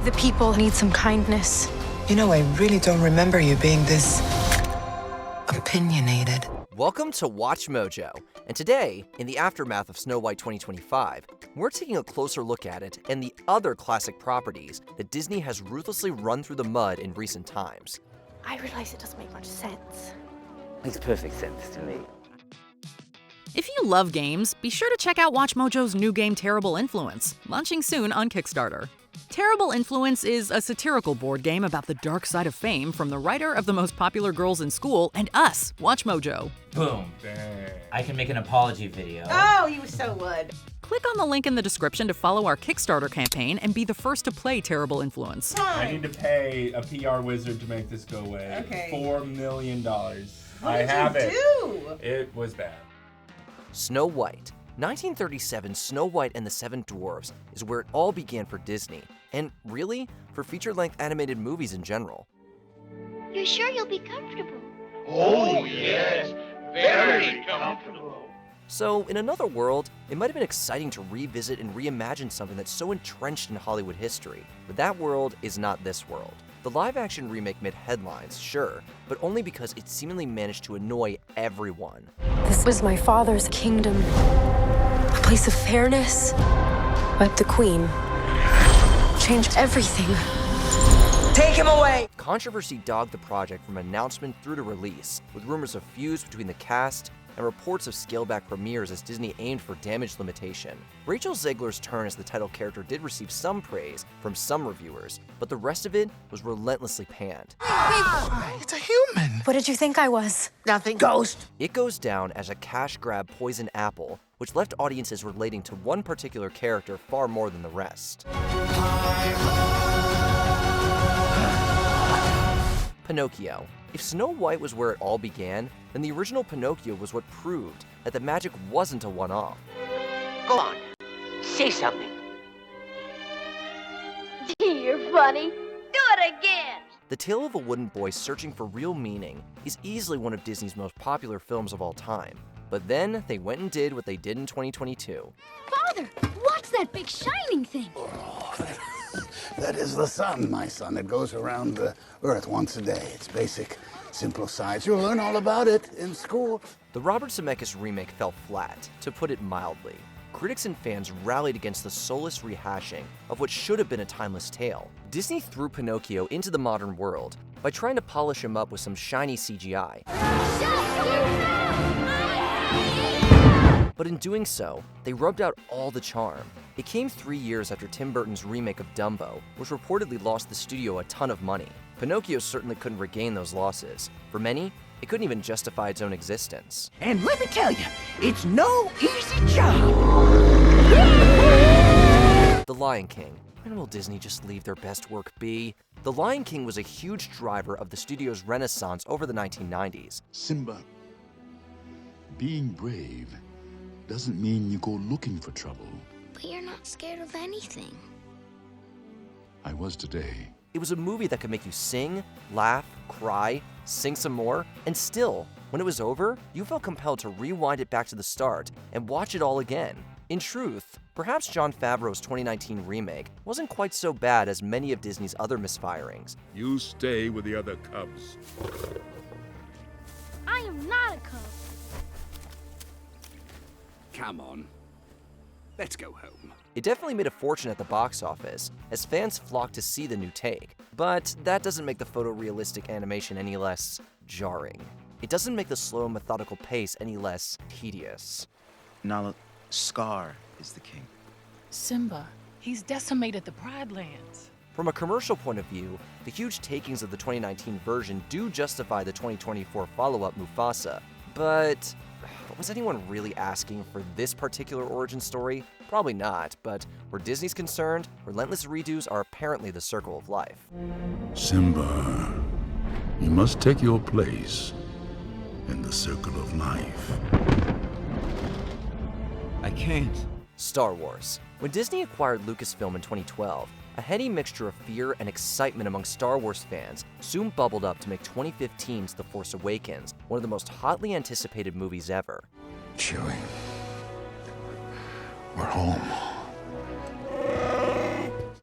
The people need some kindness. You know, I really don't remember you being this opinionated. Welcome to Watch Mojo, and today, in the aftermath of Snow White 2025, we're taking a closer look at it and the other classic properties that Disney has ruthlessly run through the mud in recent times. I realize it doesn't make much sense. Makes perfect sense to me. If you love games, be sure to check out WatchMojo's new game Terrible Influence, launching soon on Kickstarter. Terrible Influence is a satirical board game about the dark side of fame from the writer of The Most Popular Girls in School and us, WatchMojo. Boom. I can make an apology video. Oh, you so would. Click on the link in the description to follow our Kickstarter campaign and be the first to play Terrible Influence. I need to pay a PR wizard to make this go away. Okay. $4 million. What did have you it. do? It was bad. Snow White. 1937's Snow White and the Seven Dwarfs is where it all began for Disney, and really, for feature-length animated movies in general. You're sure you'll be comfortable? Oh, yes. Very comfortable. So, in another world, it might have been exciting to revisit and reimagine something that's so entrenched in Hollywood history, but that world is not this world. The live-action remake made headlines, sure, but only because it seemingly managed to annoy everyone. This was my father's kingdom. A place of fairness. But the Queen changed everything. Take him away! Controversy dogged the project from announcement through to release, with rumors of feuds between the cast and reports of scaled-back premieres as Disney aimed for damage limitation. Rachel Zegler's turn as the title character did receive some praise from some reviewers, but the rest of it was relentlessly panned. It's a human. What did you think I was? Nothing. Ghost! It goes down as a cash grab poison apple, which left audiences relating to one particular character far more than the rest. Pinocchio. If Snow White was where it all began, then the original Pinocchio was what proved that the magic wasn't a one-off. Go on. Say something. Gee, you're funny. Do it again. The tale of a wooden boy searching for real meaning is easily one of Disney's most popular films of all time. But then they went and did what they did in 2022. Father, what's that big shining thing? That is the sun, my son. It goes around the Earth once a day. It's basic, simple science. You'll learn all about it in school. The Robert Zemeckis remake fell flat, to put it mildly. Critics and fans rallied against the soulless rehashing of what should have been a timeless tale. Disney threw Pinocchio into the modern world by trying to polish him up with some shiny CGI. But in doing so, they rubbed out all the charm. It came 3 years after Tim Burton's remake of Dumbo, which reportedly lost the studio a ton of money. Pinocchio certainly couldn't regain those losses. For many, it couldn't even justify its own existence. And let me tell you, it's no easy job. The Lion King. When will Disney just leave their best work be? The Lion King was a huge driver of the studio's renaissance over the 1990s. Simba, being brave doesn't mean you go looking for trouble. But you're not scared of anything. I was today. It was a movie that could make you sing, laugh, cry, sing some more, and still, when it was over, you felt compelled to rewind it back to the start and watch it all again. In truth, perhaps Jon Favreau's 2019 remake wasn't quite so bad as many of Disney's other misfirings. You stay with the other cubs. I am not a cub. Come on. Let's go home. It definitely made a fortune at the box office, as fans flocked to see the new take. But that doesn't make the photorealistic animation any less jarring. It doesn't make the slow, methodical pace any less tedious. Nala, Scar is the king. Simba, he's decimated the Pride Lands. From a commercial point of view, the huge takings of the 2019 version do justify the 2024 follow-up Mufasa, but was anyone really asking for this particular origin story? Probably not, but where Disney's concerned, relentless redos are apparently the circle of life. Simba, you must take your place in the circle of life. I can't. Star Wars. When Disney acquired Lucasfilm in 2012, a heady mixture of fear and excitement among Star Wars fans soon bubbled up to make 2015's The Force Awakens one of the most hotly anticipated movies ever. Chewie, we're home.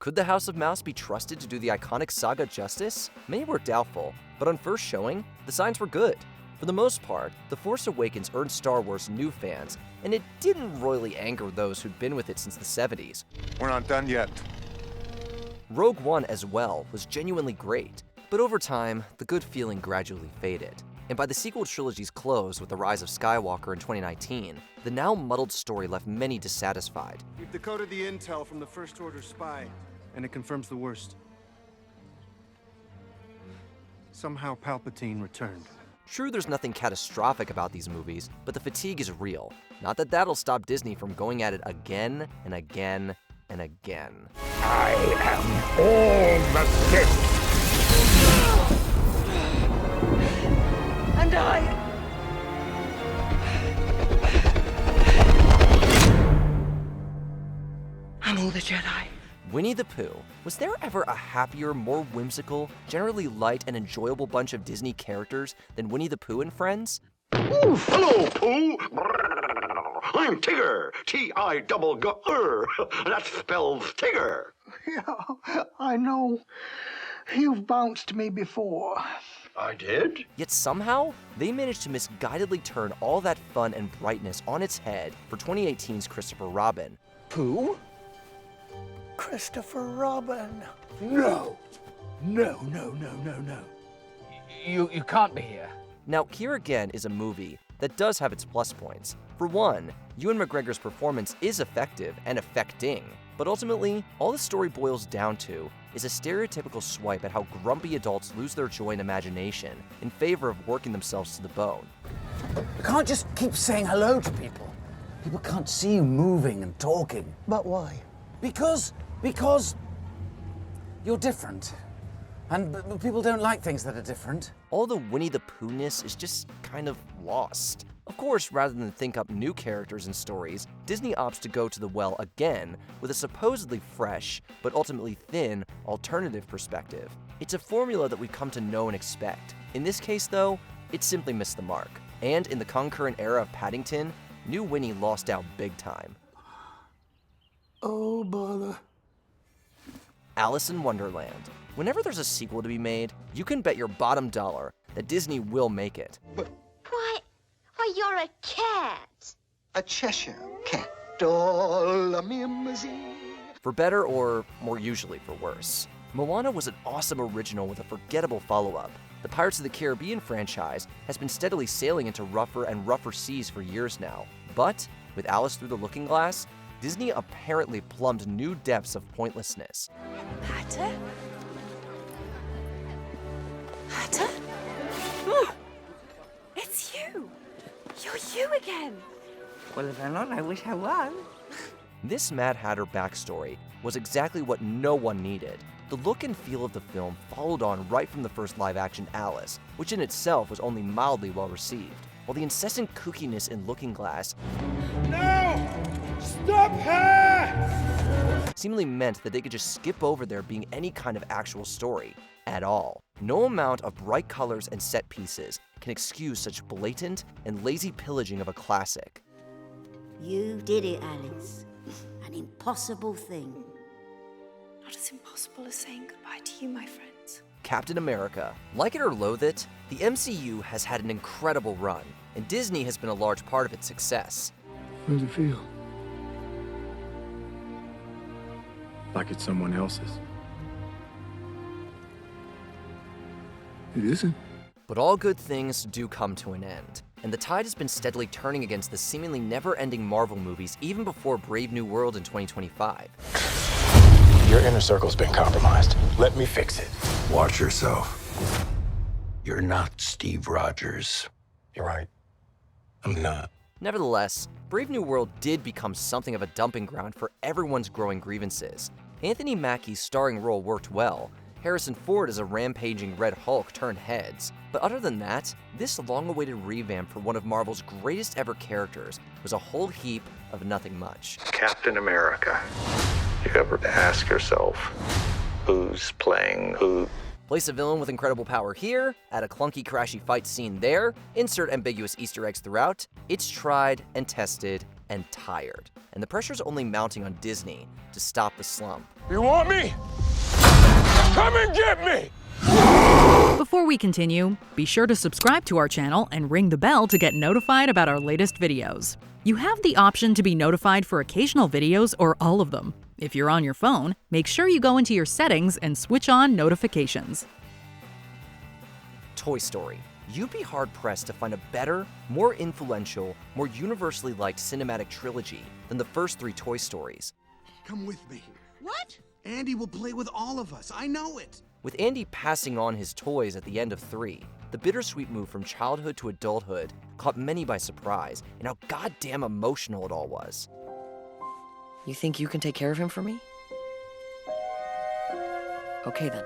Could the House of Mouse be trusted to do the iconic saga justice? Many were doubtful, but on first showing, the signs were good. For the most part, The Force Awakens earned Star Wars new fans, and it didn't royally anger those who'd been with it since the 70s. We're not done yet. Rogue One as well was genuinely great, but over time, the good feeling gradually faded. And by the sequel trilogy's close with The Rise of Skywalker in 2019, the now muddled story left many dissatisfied. We've decoded the intel from the First Order spy, and it confirms the worst. Somehow Palpatine returned. True, there's nothing catastrophic about these movies, but the fatigue is real. Not that that'll stop Disney from going at it again and again and again. I am all the Sith. And I... I'm all the Jedi. Winnie the Pooh. Was there ever a happier, more whimsical, generally light and enjoyable bunch of Disney characters than Winnie the Pooh and Friends? Ooh, hello, Pooh. I'm Tigger. T-I-double-G-R. That spells Tigger. Yeah, I know. You've bounced me before. I did? Yet somehow, they managed to misguidedly turn all that fun and brightness on its head for 2018's Christopher Robin. Pooh? Christopher Robin. No. No. You can't be here. Now, here again is a movie that does have its plus points. For one, Ewan McGregor's performance is effective and affecting, but ultimately, all the story boils down to is a stereotypical swipe at how grumpy adults lose their joy and imagination in favor of working themselves to the bone. You can't just keep saying hello to people. People can't see you moving and talking. But why? Because you're different. And people don't like things that are different. All the Winnie the Pooh-ness is just kind of lost. Of course, rather than think up new characters and stories, Disney opts to go to the well again with a supposedly fresh, but ultimately thin, alternative perspective. It's a formula that we've come to know and expect. In this case, though, it simply missed the mark. And in the concurrent era of Paddington, new Winnie lost out big time. Oh, bother. Alice in Wonderland. Whenever there's a sequel to be made, you can bet your bottom dollar that Disney will make it. Why, you're a cat. A Cheshire cat. Oh, la mimosine. For better or, more usually, for worse. Moana was an awesome original with a forgettable follow-up. The Pirates of the Caribbean franchise has been steadily sailing into rougher and rougher seas for years now. But, with Alice Through the Looking Glass, Disney apparently plumbed new depths of pointlessness. Hatter? Hatter? Oh, it's you! You're you again! Well, if I'm not, I wish I was. This Mad Hatter backstory was exactly what no one needed. The look and feel of the film followed on right from the first live-action Alice, which in itself was only mildly well-received, while the incessant kookiness in Looking Glass Stop her! seemingly meant that they could just skip over there being any kind of actual story at all. No amount of bright colors and set pieces can excuse such blatant and lazy pillaging of a classic. You did it, Alice. An impossible thing. Not as impossible as saying goodbye to you, my friends. Captain America. Like it or loathe it, the MCU has had an incredible run, and Disney has been a large part of its success. How does it feel? Like it's someone else's. It isn't. But all good things do come to an end, and the tide has been steadily turning against the seemingly never-ending Marvel movies even before Brave New World in 2025. Your inner circle's been compromised. Let me fix it. Watch yourself. You're not Steve Rogers. You're right. I'm not. Nevertheless, Brave New World did become something of a dumping ground for everyone's growing grievances. Anthony Mackie's starring role worked well. Harrison Ford as a rampaging Red Hulk turned heads. But other than that, this long-awaited revamp for one of Marvel's greatest ever characters was a whole heap of nothing much. Captain America. You ever ask yourself, who's playing who? Place a villain with incredible power here, add a clunky, crashy fight scene there, insert ambiguous Easter eggs throughout. It's tried and tested and tired. And the pressure's only mounting on Disney to stop the slump. You want me? Come and get me! Before we continue, be sure to subscribe to our channel and ring the bell to get notified about our latest videos. You have the option to be notified for occasional videos or all of them. If you're on your phone, make sure you go into your settings and switch on notifications. Toy Story. You'd be hard-pressed to find a better, more influential, more universally liked cinematic trilogy than the first 3 Toy Stories. Come with me. What? Andy will play with all of us. I know it. With Andy passing on his toys at the end of 3, the bittersweet move from childhood to adulthood caught many by surprise, and how goddamn emotional it all was. You think you can take care of him for me? Okay then.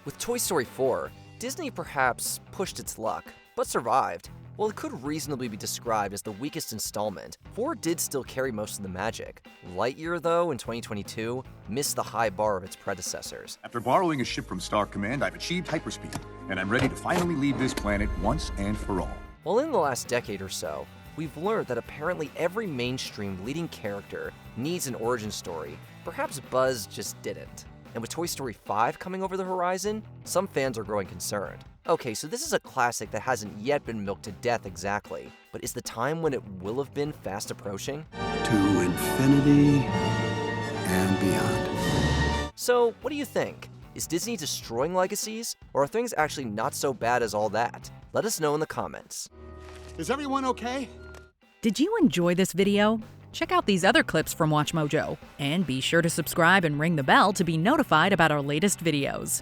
With Toy Story 4, Disney perhaps pushed its luck, but survived. While it could reasonably be described as the weakest installment, 4 did still carry most of the magic. Lightyear, though, in 2022, missed the high bar of its predecessors. After borrowing a ship from Star Command, I've achieved hyperspeed, and I'm ready to finally leave this planet once and for all. While in the last decade or so, we've learned that apparently every mainstream leading character needs an origin story, perhaps Buzz just didn't. And with Toy Story 5 coming over the horizon, some fans are growing concerned. Okay, so this is a classic that hasn't yet been milked to death exactly, but is the time when it will have been fast approaching? To infinity and beyond. So, what do you think? Is Disney destroying legacies, or are things actually not so bad as all that? Let us know in the comments. Is everyone okay? Did you enjoy this video? Check out these other clips from WatchMojo, and be sure to subscribe and ring the bell to be notified about our latest videos.